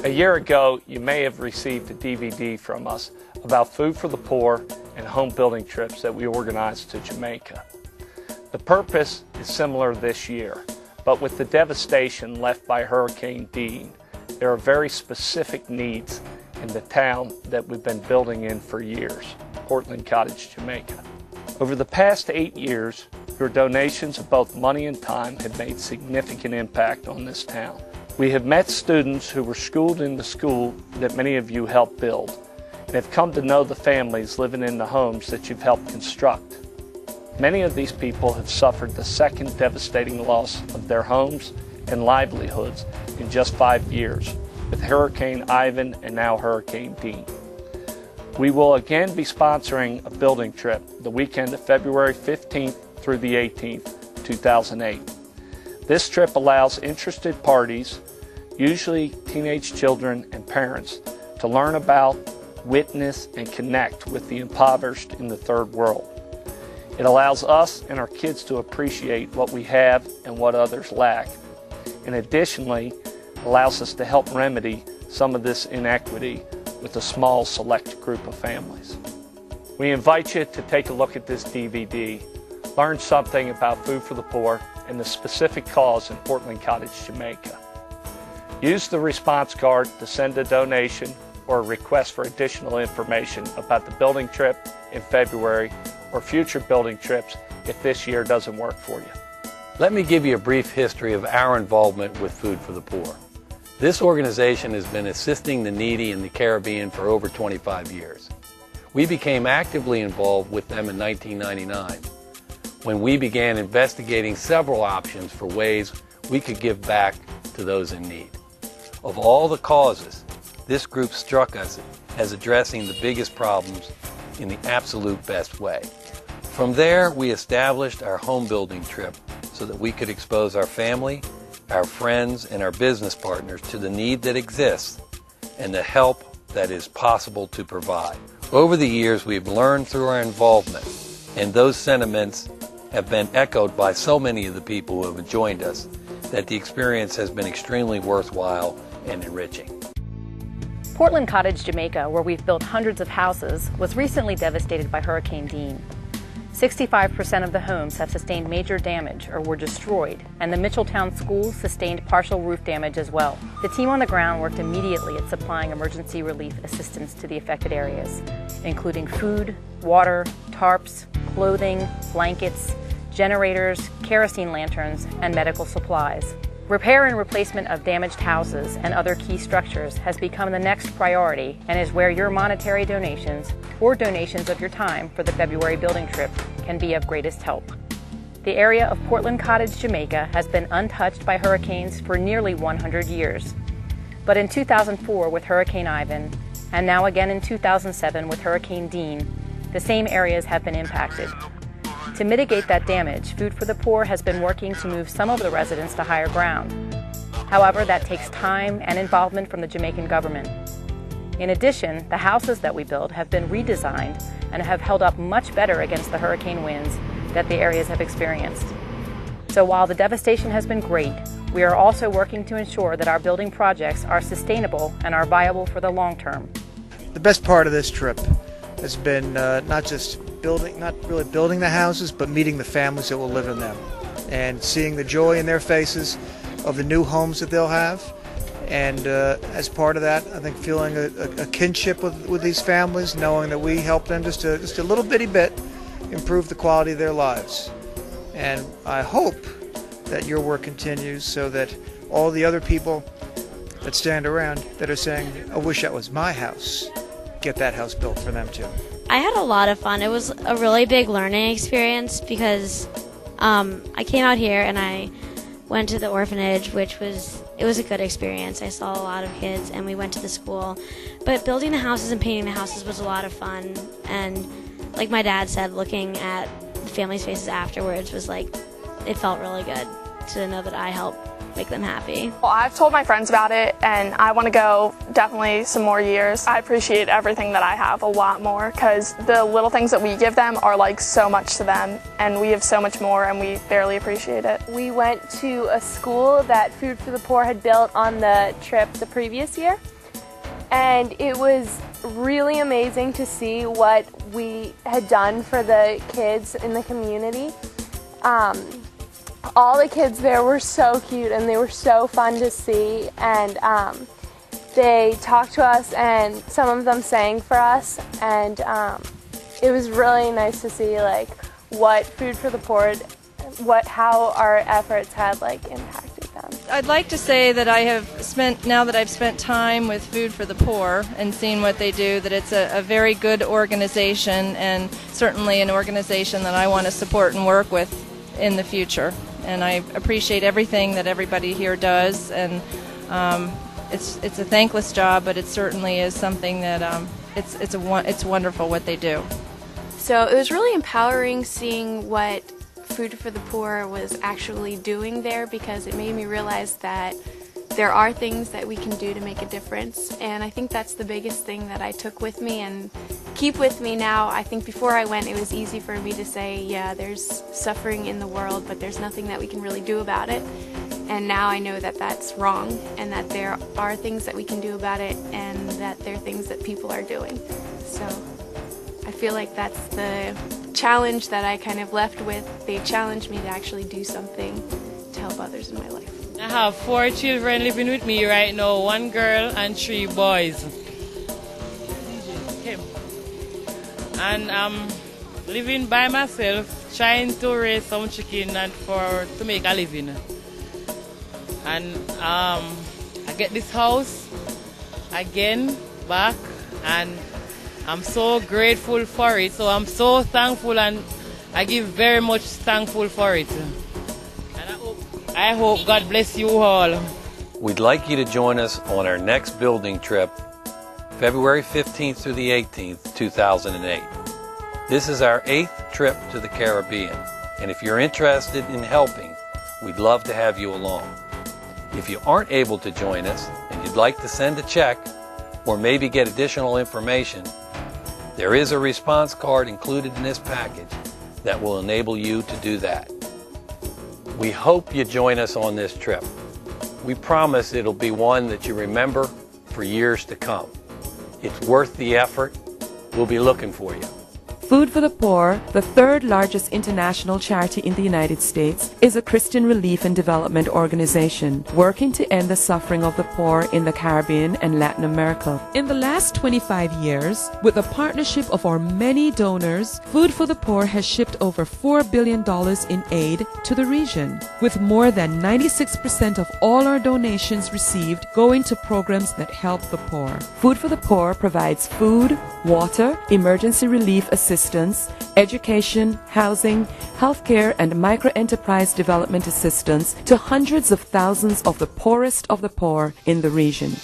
A year ago, you may have received a DVD from us about food for the poor and home building trips that we organized to Jamaica. The purpose is similar this year, but with the devastation left by Hurricane Dean, there are very specific needs in the town that we've been building in for years, Portland Cottage, Jamaica. Over the past 8 years, your donations of both money and time have made significant impact on this town. We have met students who were schooled in the school that many of you helped build and have come to know the families living in the homes that you've helped construct. Many of these people have suffered the second devastating loss of their homes and livelihoods in just 5 years, with Hurricane Ivan and now Hurricane Dean. We will again be sponsoring a building trip the weekend of February 15th through the 18th, 2008. This trip allows interested parties, usually teenage children and parents, to learn about, witness, and connect with the impoverished in the third world. It allows us and our kids to appreciate what we have and what others lack, and additionally allows us to help remedy some of this inequity with a small select group of families. We invite you to take a look at this DVD, learn something about food for the poor and the specific cause in Portland Cottage, Jamaica. Use the response card to send a donation or a request for additional information about the building trip in February or future building trips if this year doesn't work for you. Let me give you a brief history of our involvement with Food for the Poor. This organization has been assisting the needy in the Caribbean for over 25 years. We became actively involved with them in 1999 when we began investigating several options for ways we could give back to those in need. Of all the causes, this group struck us as addressing the biggest problems in the absolute best way. From there, we established our home building trip so that we could expose our family, our friends, and our business partners to the need that exists and the help that is possible to provide. Over the years, we've learned through our involvement, and those sentiments have been echoed by so many of the people who have joined us, that the experience has been extremely worthwhile and enriching. Portland Cottage, Jamaica, where we've built hundreds of houses, was recently devastated by Hurricane Dean. 65% of the homes have sustained major damage or were destroyed, and the Mitchelltown schools sustained partial roof damage as well. The team on the ground worked immediately at supplying emergency relief assistance to the affected areas, including food, water, tarps, clothing, blankets, generators, kerosene lanterns, and medical supplies. Repair and replacement of damaged houses and other key structures has become the next priority and is where your monetary donations or donations of your time for the February building trip can be of greatest help. The area of Portland Cottage, Jamaica has been untouched by hurricanes for nearly 100 years. But in 2004 with Hurricane Ivan, and now again in 2007 with Hurricane Dean, the same areas have been impacted. To mitigate that damage, Food for the Poor has been working to move some of the residents to higher ground. However, that takes time and involvement from the Jamaican government. In addition, the houses that we build have been redesigned and have held up much better against the hurricane winds that the areas have experienced. So while the devastation has been great, we are also working to ensure that our building projects are sustainable and are viable for the long term. The best part of this trip has been not really building the houses, but meeting the families that will live in them and seeing the joy in their faces of the new homes that they'll have. And as part of that, I think feeling a kinship with these families, knowing that we help them just a little bitty bit improve the quality of their lives. And I hope that your work continues so that all the other people that stand around that are saying, I wish that was my house, get that house built for them too. I had a lot of fun. It was a really big learning experience because I came out here and I went to the orphanage, it was a good experience. I saw a lot of kids and we went to the school. But building the houses and painting the houses was a lot of fun. And like my dad said, looking at the families' faces afterwards was like, it felt really good to know that I helped make them happy. Well, I've told my friends about it and I want to go definitely some more years. I appreciate everything that I have a lot more because the little things that we give them are like so much to them and we have so much more and we barely appreciate it. We went to a school that Food for the Poor had built on the trip the previous year and it was really amazing to see what we had done for the kids in the community. All the kids there were so cute and they were so fun to see, and they talked to us and some of them sang for us, and it was really nice to see like what Food for the Poor, how our efforts had like impacted them. I'd like to say that now that I've spent time with Food for the Poor and seen what they do, that it's a very good organization, and certainly an organization that I want to support and work with in the future. And I appreciate everything that everybody here does, and it's a thankless job, but it certainly is something that it's wonderful what they do. So it was really empowering seeing what Food for the Poor was actually doing there, because it made me realize that there are things that we can do to make a difference, and I think that's the biggest thing that I took with me and keep with me now. I think before I went, it was easy for me to say, yeah, there's suffering in the world, but there's nothing that we can really do about it. And now I know that that's wrong, and that there are things that we can do about it, and that there are things that people are doing. So I feel like that's the challenge that I kind of left with. They challenged me to actually do something to help others in my life. I have 4 children living with me right now, 1 girl and 3 boys. And I'm living by myself, trying to raise some chicken and to make a living. And I get this house again back, and I'm so grateful for it. So I'm so thankful, and I give very much thankful for it. I hope God bless you all. We'd like you to join us on our next building trip, February 15th through the 18th, 2008. This is our 8th trip to the Caribbean, and if you're interested in helping, we'd love to have you along. If you aren't able to join us and you'd like to send a check or maybe get additional information, there is a response card included in this package that will enable you to do that. We hope you join us on this trip. We promise it'll be one that you remember for years to come. It's worth the effort. We'll be looking for you. Food for the Poor, the 3rd largest international charity in the United States, is a Christian relief and development organization working to end the suffering of the poor in the Caribbean and Latin America. In the last 25 years, with the partnership of our many donors, Food for the Poor has shipped over $4 billion in aid to the region, with more than 96% of all our donations received going to programs that help the poor. Food for the Poor provides food, water, emergency relief assistance, education, housing, healthcare, and micro-enterprise development assistance to hundreds of thousands of the poorest of the poor in the region.